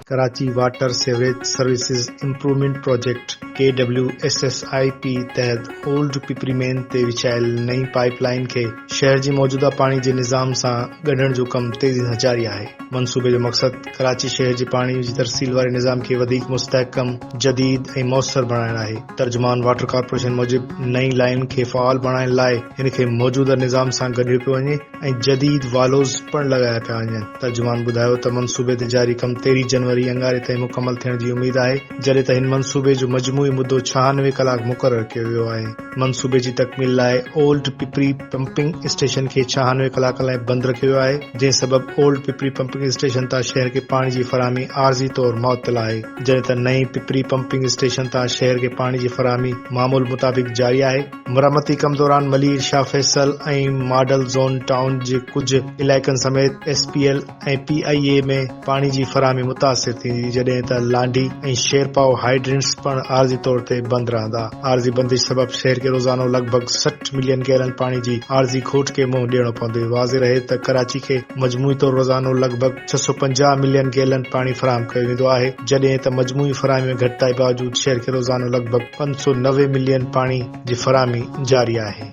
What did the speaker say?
Karachi water sewerage services improvement project KWSSIP तहत old Pipri main ते विछायल नई पाइप लाइन खे शहर जी मौजूदा पानी जे निज़ाम सां ॻंढण जो कम तेज़ी सां जारी आहे। मंसूबे जो मक़सद कराची शहर जे पाणी जी तरसील वारे निज़ाम खे वधीक मुस्तहकम, जदीद ऐं मौसर बणाइण आहे। तर्जुमान वाटर कॉर्पोरेशन मूजिब नई लाइन खे फ़आल बणाइण लाइ हिन खे मौजूदा निज़ाम सां गंढियो पियो वञे ऐं जदीद वालोज़ पिण लॻाया पिया वञनि। तर्जुमान ॿुधायो त मंसूबे ते जारी कम 13 जनवरी अंगारे ताईं मुकमल थियण जी उमेद आहे, जॾहिं त हिन मंसूबे जो मजमूई मुदो 96 कलाक मुक़रर कयो वियो आहे। मंसूबे जी तकमील लाइ ओल्ड पिपरी पंपिंग स्टेशन खे 96 कलाक लाइ बंदि रखियो वियो आहे, जंहिं सबब ओल्ड पिपरी पंपिंग स्टेशन तां शहर खे पाणी जी फराहमी आरज़ी तौर मुअत्तल आहे, जॾहिं त नई पिपरी पंपिंग स्टेशन तां शहर खे पाणी जी फराहमी मामूल मुताबिक जारी आहे। मरम्मती कम दौरान मलीर, शाह फैसल ऐं मॉडल ज़ोन टाउन जे कुझु इलाइक़नि समेत SPL ऐं PIA में पाणी जी फराहमी मुतासिर थींदी, जॾहिं त लांडी ऐं शेरपाओ हाइड्रेंट्स पिण आरज़ी तौर ते बंदि रहंदा। आरज़ी बंदिश सबब शहर खे रोज़ानो लॻभॻ 60 मिलियन गैलन पाणी जी आरज़ी खोट खे मुंहुं ॾियणो पवंदो। वाज़ेह रहे त कराची खे मजमूई तौर रोज़ानो लॻभॻ 650 मिलियन गैलन पाणी फराहम कयो वेंदो आहे, जॾहिं त मजमूई फराहमी में घटिताई बावजूद शहर खे रोज़ानो लॻभॻ 590 मिलियन पाणी जी फराहमी जारी आहे।